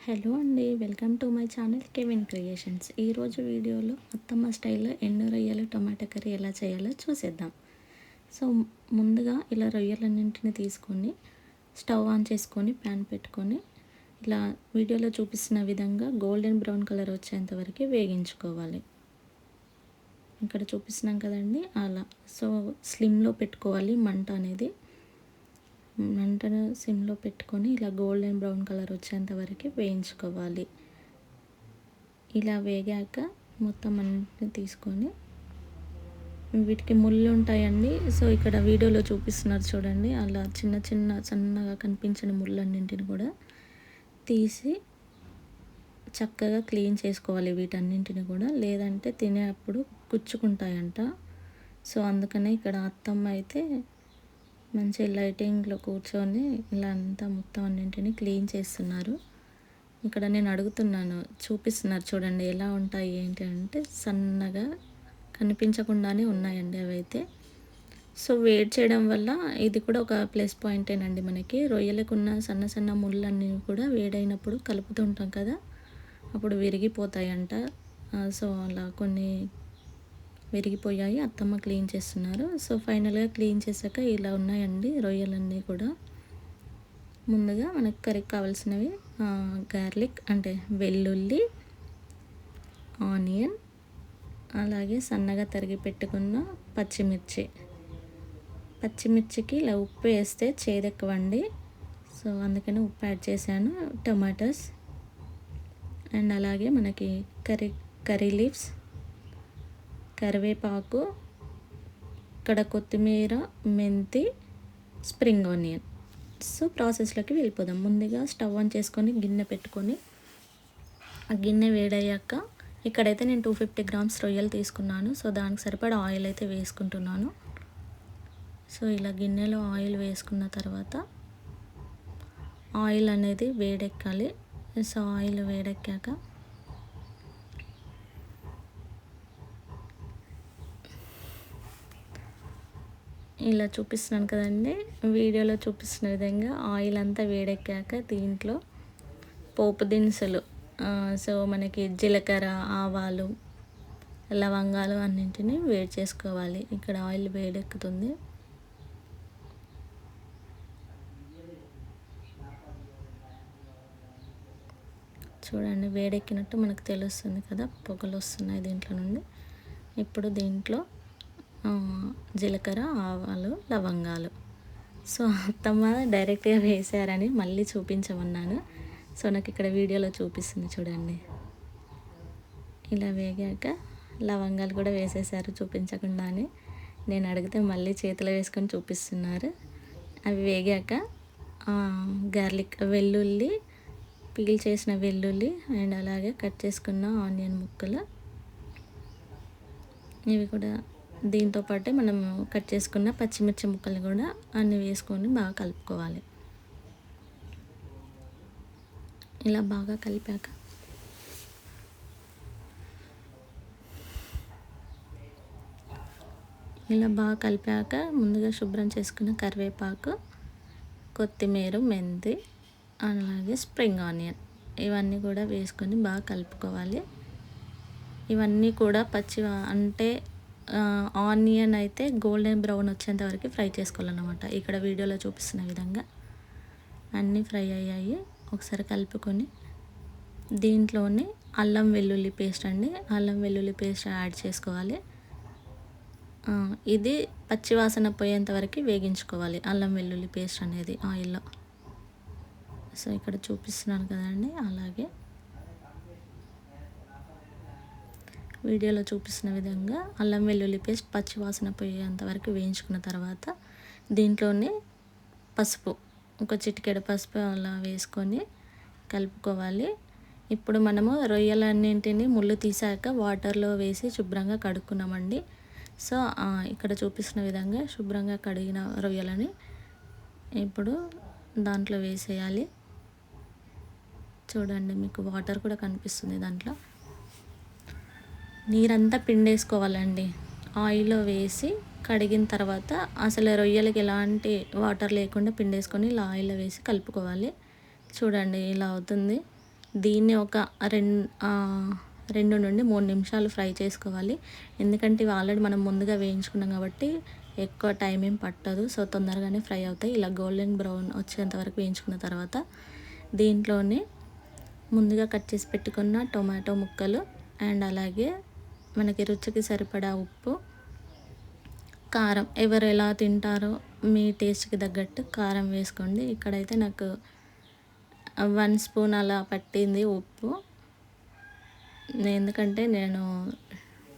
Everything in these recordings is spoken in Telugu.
హలో అండి, welcome to my channel Kevin creations. ఈరోజు వీడియోలో అత్తమ్మ స్టైల్లో ఎండు రొయ్యలు టమాటా కర్రీ ఎలా చేయాలో చూసేద్దాం. సో ముందుగా ఇలా రొయ్యలన్నింటిని తీసుకొని స్టవ్ ఆన్ చేసుకొని ప్యాన్ పెట్టుకొని ఇలా వీడియోలో చూపిస్తున్న విధంగా గోల్డెన్ బ్రౌన్ కలర్ వచ్చేంత వరకు వేగించుకోవాలి. ఇక్కడ చూపిస్తున్నాం కదండి అలా. సో స్లిమ్లో పెట్టుకోవాలి మంట అనేది. మంటను సిమ్లో పెట్టుకొని ఇలా గోల్డెన్ బ్రౌన్ కలర్ వచ్చేంత వరకు వేయించుకోవాలి. ఇలా వేగాక మొత్తం అన్నిటిని తీసుకొని వీటికి ముళ్ళు ఉంటాయండి. సో ఇక్కడ వీడియోలో చూపిస్తున్నారు చూడండి, అలా చిన్న చిన్న సన్నగా కనిపించిన ముళ్ళన్నింటిని కూడా తీసి చక్కగా క్లీన్ చేసుకోవాలి వీటన్నింటిని కూడా, లేదంటే తినేటప్పుడు గుచ్చుకుంటాయంట. సో అందుకనే ఇక్కడ అత్తమ్మ అయితే మంచి లైటింగ్లో కూర్చొని ఇలా అంతా మొత్తం అన్నింటినీ క్లీన్ చేస్తున్నారు. ఇక్కడ నేను అడుగుతున్నాను, చూపిస్తున్నారు చూడండి ఎలా ఉంటాయి ఏంటి అంటే, సన్నగా కనిపించకుండానే ఉన్నాయండి అవైతే. సో వేడి చేయడం వల్ల ఇది కూడా ఒక ప్లస్ పాయింటేనండి మనకి. రొయ్యలకున్న సన్న సన్న ముళ్ళన్నీ కూడా వేడైనప్పుడు కలుపుతుంటాం కదా, అప్పుడు విరిగిపోతాయంట. సో అలా కొన్ని విరిగిపోయాయి, అత్తమ్మ క్లీన్ చేస్తున్నారు. సో ఫైనల్గా క్లీన్ చేశాక ఇలా ఉన్నాయండి రొయ్యలన్నీ కూడా. ముందుగా మనకు కర్రీకి కావాల్సినవి గార్లిక్ అంటే వెల్లుల్లి, ఆనియన్, అలాగే సన్నగా తరిగి పెట్టుకున్న పచ్చిమిర్చికి ఇలా ఉప్పు వేస్తే చేదెక్కువండి. సో అందుకని ఉప్పు యాడ్ చేశాను. టొమాటోస్ అండ్ అలాగే మనకి కర్రీ లీవ్స్, కరివేపాకు, ఇక్కడ కొత్తిమీర, మెంతి, స్ప్రింగ్ ఆనియన్. సో ప్రాసెస్లోకి వెళ్ళిపోదాం. ముందుగా స్టవ్ ఆన్ చేసుకొని గిన్నె పెట్టుకొని ఆ గిన్నె వేడయ్యాక ఇక్కడైతే నేను 250 గ్రామ్స్ రొయ్యలు తీసుకున్నాను. సో దానికి సరిపడా ఆయిల్ అయితే వేసుకుంటున్నాను. సో ఇలా గిన్నెలో ఆయిల్ వేసుకున్న తర్వాత ఆయిల్ అనేది వేడెక్కాలి. సో ఆయిల్ వేడెక్కాక ఇలా చూపిస్తున్నాను కదండి, వీడియోలో చూపిస్తున్న విధంగా ఆయిల్ అంతా వేడెక్కాక దీంట్లో పోపు దినుసులు, సో మనకి జీలకర్ర, ఆవాలు, లవంగాలు అన్నింటినీ వేడి చేసుకోవాలి. ఇక్కడ ఆయిల్ వేడెక్కుతుంది. చూడండి వేడెక్కినట్టు మనకు తెలుస్తుంది కదా, పొగలు వస్తున్నాయి దీంట్లో నుండి. ఇప్పుడు దీంట్లో జీలకర్ర, ఆవాలు, లవంగాలు. సో అత్తమ్మ డైరెక్ట్గా వేసారని మళ్ళీ చూపించమన్నాను. సో నాకు ఇక్కడ వీడియోలో చూపిస్తుంది చూడండి. ఇలా వేగాక లవంగాలు కూడా వేసేసారు చూపించకుండానే. నేను అడిగితే మళ్ళీ చేతిలో వేసుకొని చూపిస్తున్నారు. అవి వేగాక గార్లిక్, వెల్లుల్లి, పీల్ చేసిన వెల్లుల్లి అండ్ అలాగే కట్ చేసుకున్న ఆనియన్ ముక్కలు, ఇవి కూడా దీంతో పాటే మనం కట్ చేసుకున్న పచ్చిమిర్చి ముక్కలు కూడా అన్నీ వేసుకొని బాగా కలుపుకోవాలి. ఇలా బాగా కలిపాక ముందుగా శుభ్రం చేసుకున్న కరివేపాకు, కొత్తిమీర, మెంతి, అలాగే స్ప్రింగ్ ఆనియన్ ఇవన్నీ కూడా వేసుకొని బాగా కలుపుకోవాలి. ఇవన్నీ కూడా అంటే ఆనియన్ అయితే గోల్డెన్ బ్రౌన్ వచ్చేంత వరకు ఫ్రై చేసుకోవాలన్నమాట. ఇక్కడ వీడియోలో చూపిస్తున్న విధంగా అన్నీ ఫ్రై అయ్యాయి. ఒకసారి కలుపుకొని దీంట్లోనే అల్లం వెల్లుల్లి పేస్ట్ అండి, అల్లం వెల్లుల్లి పేస్ట్ యాడ్ చేసుకోవాలి. ఇది పచ్చివాసన పోయేంత వరకు వేగించుకోవాలి అల్లం వెల్లుల్లి పేస్ట్ అనేది ఆయిల్లో. సో ఇక్కడ చూపిస్తున్నాను కదండి, అలాగే వీడియోలో చూపిస్తున్న విధంగా అల్లం వెల్లుల్లి పేస్ట్ పచ్చివాసన పోయేంత వరకు వేయించుకున్న తర్వాత దీంట్లోనే పసుపు, ఒక చిటికెడు పసుపు అలా వేసుకొని కలుపుకోవాలి. ఇప్పుడు మనము రొయ్యలన్నింటినీ ముళ్ళు తీసాక వాటర్లో వేసి శుభ్రంగా కడుక్కున్నామండి. సో ఇక్కడ చూపిస్తున్న విధంగా శుభ్రంగా కడిగిన రొయ్యలని ఇప్పుడు దాంట్లో వేసేయాలి. చూడండి మీకు వాటర్ కూడా కనిపిస్తుంది దాంట్లో. నీరంతా పిండేసుకోవాలండి. ఆయిల్లో వేసి కడిగిన తర్వాత అసలు రొయ్యలకి ఎలాంటి వాటర్ లేకుండా పిండేసుకొని ఇలా ఆయిల్లో వేసి కలుపుకోవాలి. చూడండి ఇలా అవుతుంది. దీన్ని ఒక 2 నుండి 3 నిమిషాలు ఫ్రై చేసుకోవాలి. ఎందుకంటే ఇవి ఆల్రెడీ మనం ముందుగా వేయించుకున్నాం కాబట్టి ఎక్కువ టైం ఏం పట్టదు. సో తొందరగానే ఫ్రై అవుతాయి. ఇలా గోల్డెన్ బ్రౌన్ వచ్చేంత వరకు వేయించుకున్న తర్వాత దీంట్లోనే ముందుగా కట్ చేసి పెట్టుకున్న టొమాటో ముక్కలు అండ్ అలాగే మనకి రుచికి సరిపడా ఉప్పు, కారం ఎవరు ఎలా తింటారో మీ టేస్ట్కి తగ్గట్టు కారం వేసుకోండి. ఇక్కడైతే నాకు 1 స్పూన్ అలా పట్టింది ఉప్పు. ఎందుకంటే నేను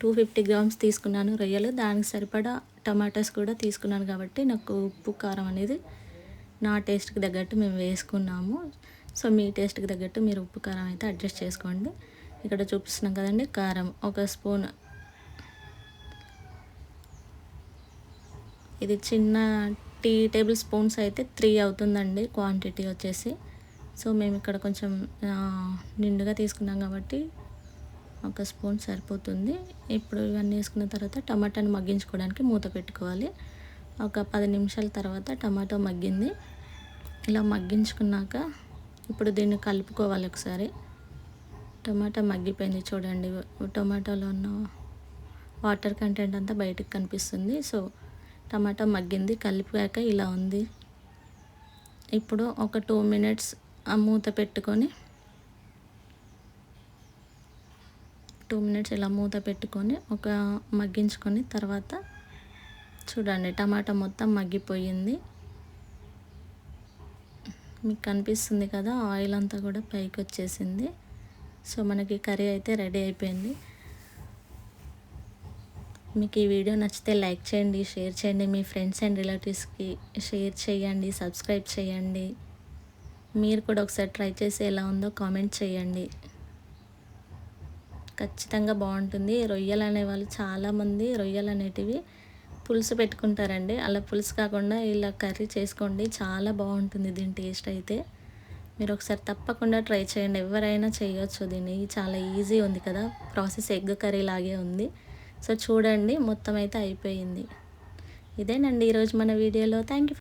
250 గ్రామ్స్ తీసుకున్నాను రొయ్యలు, దానికి సరిపడా టమాటాస్ కూడా తీసుకున్నాను కాబట్టి నాకు ఉప్పు కారం అనేది నా టేస్ట్కి తగ్గట్టు మేము వేసుకున్నాము. సో మీ టేస్ట్కి తగ్గట్టు మీరు ఉప్పు కారం అయితే అడ్జస్ట్ చేసుకోండి. ఇక్కడ చూపిస్తున్నాం కదండి, కారం 1 స్పూన్. ఇది చిన్న టీ టేబుల్ స్పూన్స్ అయితే 3 అవుతుందండి క్వాంటిటీ వచ్చేసి. సో మేము ఇక్కడ కొంచెం నిండుగా తీసుకున్నాం కాబట్టి 1 స్పూన్ సరిపోతుంది. ఇప్పుడు ఇవన్నీ వేసుకున్న తర్వాత టమాటాను మగ్గించుకోవడానికి మూత పెట్టుకోవాలి. ఒక 10 నిమిషాల తర్వాత టమాటో మగ్గింది. ఇలా మగ్గించుకున్నాక ఇప్పుడు దీన్ని కలుపుకోవాలి ఒకసారి. టమాటా మగ్గిపోయింది చూడండి, టమాటాలో ఉన్న వాటర్ కంటెంట్ అంతా బయటకు కనిపిస్తుంది. సో టమాటా మగ్గింది, కలిపాక ఇలా ఉంది. ఇప్పుడు ఒక 2 మినిట్స్ మూత పెట్టుకొని 2 మినిట్స్ ఇలా మూత పెట్టుకొని ఒక మగ్గించుకొని తర్వాత చూడండి టమాటా మొత్తం మగ్గిపోయింది. మీకు కనిపిస్తుంది కదా, ఆయిల్ అంతా కూడా పైకి వచ్చేసింది. సో మనకి కర్రీ అయితే రెడీ అయిపోయింది. మీకు ఈ వీడియో నచ్చితే లైక్ చేయండి, షేర్ చేయండి, మీ ఫ్రెండ్స్ అండ్ రిలేటివ్స్కి షేర్ చేయండి, సబ్స్క్రైబ్ చేయండి. మీరు కూడా ఒకసారి ట్రై చేసి ఎలా ఉందో కామెంట్ చేయండి. ఖచ్చితంగా బాగుంటుంది. రొయ్యలు అనేవాళ్ళు చాలామంది రొయ్యలు అనేటివి పులుసు పెట్టుకుంటారండి. అలా పులుసు కాకుండా ఇలా కర్రీ చేసుకోండి, చాలా బాగుంటుంది దీని టేస్ట్ అయితే. మీరు ఒకసారి తప్పకుండా ట్రై చేయండి, ఎవరైనా చేయొచ్చు దీన్ని. చాలా ఈజీ ఉంది కదా, ప్రాసెస్ ఎగ్ కర్రీ లాగే ఉంది. సో చూడండి మొత్తం అయితే అయిపోయింది. ఇదేనండి ఈరోజు మన వీడియోలో. Thank you.